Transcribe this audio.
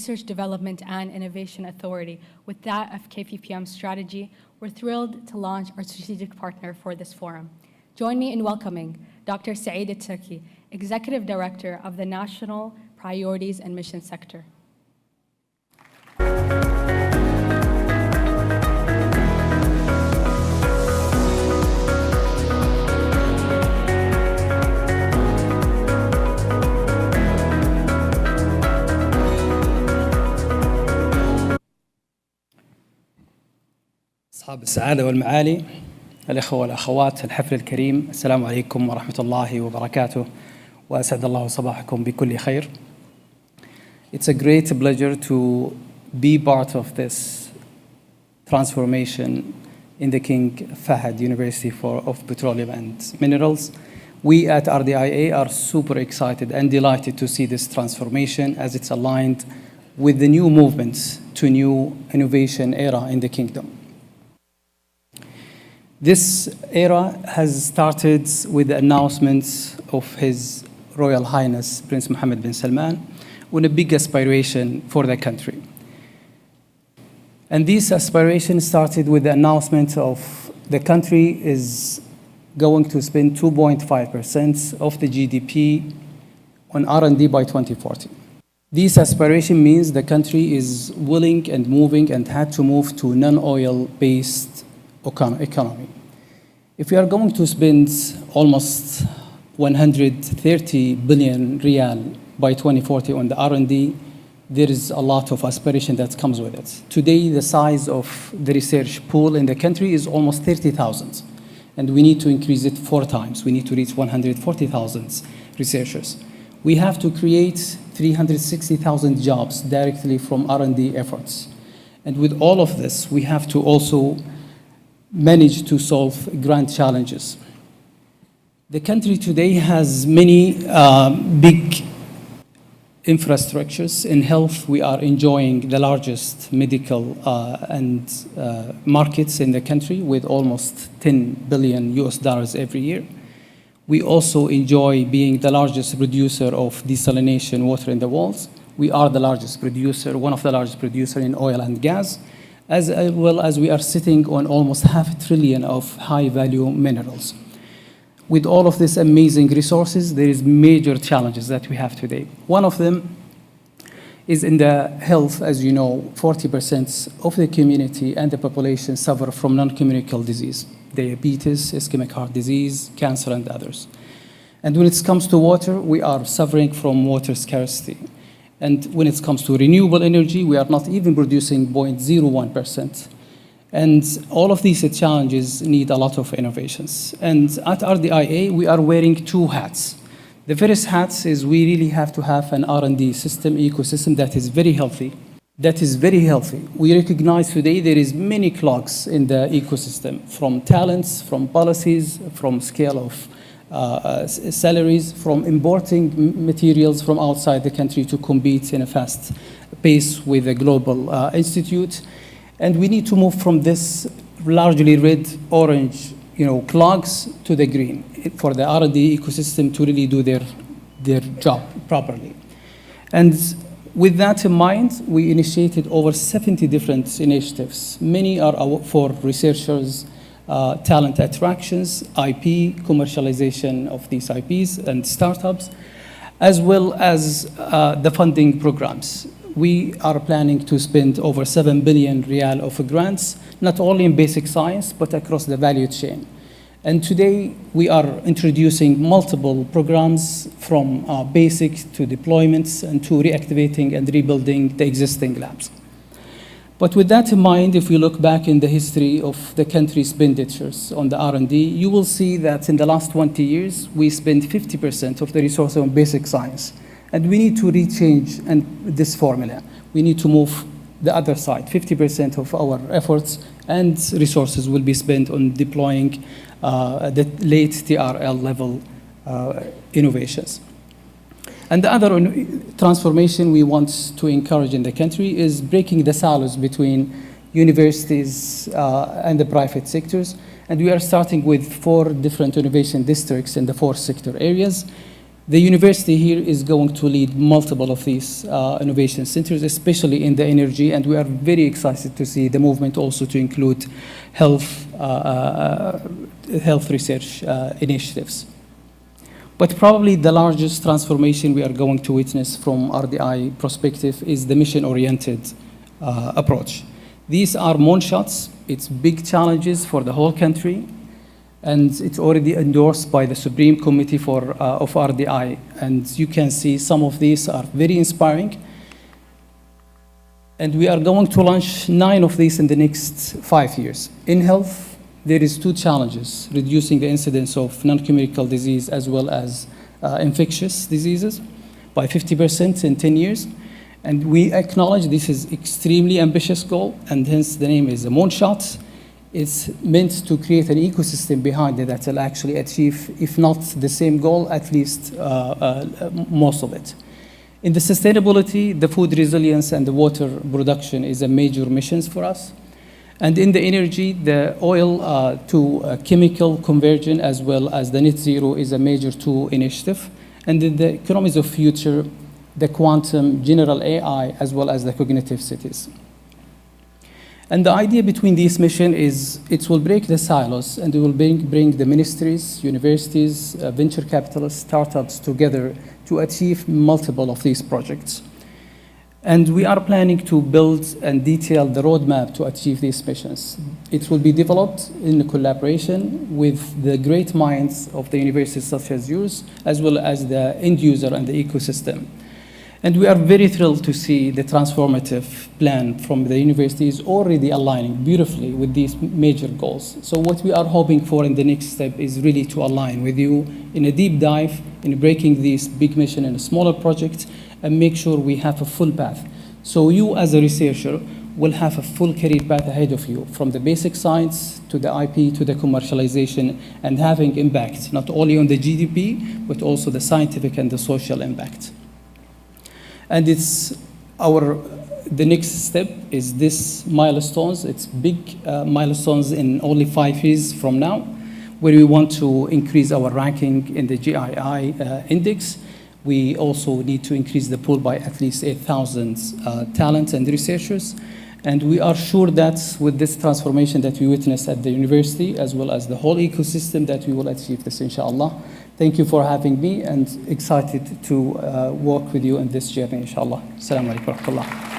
Research Development and Innovation Authority with that of KPPM strategy, we're thrilled to launch our strategic partner for this forum. Join me in welcoming Dr. Sa'id التركي, Executive Director of the National Priorities and Mission Sector. أصحاب السعادة والمعالي، الإخوة والأخوات، الحفل الكريم، السلام عليكم ورحمة الله وبركاته، وأسعد الله صباحكم بكل خير. It's a great pleasure to be part of this transformation in the King Fahd University of Petroleum and Minerals. We at RDIA are super excited and delighted to see this transformation as it's aligned with the new movements to new innovation era in the kingdom. This era has started with the announcement of His Royal Highness Prince Mohammed bin Salman with a big aspiration for the country. And this aspiration started with the announcement of the country is going to spend 2.5% of the GDP on R&D by 2040. This aspiration means the country is willing and moving and had to move to non-oil-based economy. If we are going to spend almost 130 billion riyal by 2040 on the R&D, there is a lot of aspiration that comes with it. Today, the size of the research pool in the country is almost 30,000, and we need to increase it 4 times. We need to reach 140,000 researchers. We have to create 360,000 jobs directly from R&D efforts. And with all of this, we have to also manage to solve grand challenges. The country today has many big infrastructures. In health, we are enjoying the largest medical and markets in the country with almost $10 billion every year. We also enjoy being the largest producer of desalination water in the world. We are the largest producer, one of the largest producers in oil and gas, as well as we are sitting on almost $500 billion of high-value minerals. With all of these amazing resources, there is major challenges that we have today. One of them is in the health. As you know, 40% of the community and the population suffer from non-communicable disease, diabetes, ischemic heart disease, cancer, and others. And when it comes to water, we are suffering from water scarcity. And when it comes to renewable energy, we are not even producing 0.01%. And all of these challenges need a lot of innovations. And at RDIA, we are wearing 2 hats. The first hat is we really have to have an R&D system, ecosystem that is very healthy. We recognize today there is many clogs in the ecosystem, from talents, from policies, from scale of salaries, from importing materials from outside the country to compete in a fast pace with the global institute. And we need to move from this largely red, orange, clogs to the green for the R&D ecosystem to really do their job properly. And with that in mind, we initiated over 70 different initiatives. Many are for researchers, talent attractions, IP, commercialization of these IPs and startups, as well as the funding programs. We are planning to spend over 7 billion riyal of grants, not only in basic science, but across the value chain. And today, we are introducing multiple programs from basic to deployments and to reactivating and rebuilding the existing labs. But with that in mind, if we look back in the history of the country's expenditures on the R&D, you will see that in the last 20 years, we spent 50% of the resources on basic science. And we need to rechange this formula. We need to move the other side. 50% of our efforts and resources will be spent on deploying the late TRL level innovations. And the other transformation we want to encourage in the country is breaking the silos between universities and the private sectors. And we are starting with 4 different innovation districts in the 4 sector areas. The university here is going to lead multiple of these innovation centers, especially in the energy, and we are very excited to see the movement also to include health research initiatives. But probably the largest transformation we are going to witness from RDI perspective is the mission-oriented approach. These are moonshots. It's big challenges for the whole country, and it's already endorsed by the Supreme Committee of RDI. And you can see some of these are very inspiring. And we are going to launch 9 of these in the next 5 years. In health, there is 2 challenges: reducing the incidence of non-communicable disease as well as infectious diseases by 50% in 10 years. And we acknowledge this is extremely ambitious goal, and hence the name is a moonshot. It's meant to create an ecosystem behind it that will actually achieve, if not the same goal, at least most of it. In the sustainability, the food resilience and the water production is a major missions for us. And in the energy, the oil to chemical conversion as well as the net zero is a major 2 initiative. And in the economies of future, the quantum, general AI, as well as the cognitive cities. And the idea between these missions is it will break the silos and it will bring the ministries, universities, venture capitalists, startups together to achieve multiple of these projects. And we are planning to build and detail the roadmap to achieve these missions. It will be developed in collaboration with the great minds of the universities such as yours, as well as the end user and the ecosystem. And we are very thrilled to see the transformative plan from the universities already aligning beautifully with these major goals. So what we are hoping for in the next step is really to align with you in a deep dive in breaking these big mission in a smaller project and make sure we have a full path. So you as a researcher will have a full career path ahead of you, from the basic science to the IP to the commercialization, and having impact not only on the GDP, but also the scientific and the social impact. And it's the next step is this milestones. It's big milestones in only 5 years from now, where we want to increase our ranking in the GII index. We also need to increase the pool by at least 8,000 talents and researchers. And we are sure that with this transformation that we witness at the university, as well as the whole ecosystem, that we will achieve this, inshallah. Thank you for having me, and excited to work with you in this journey, inshallah. Assalamu alaikum wa rahmatullah.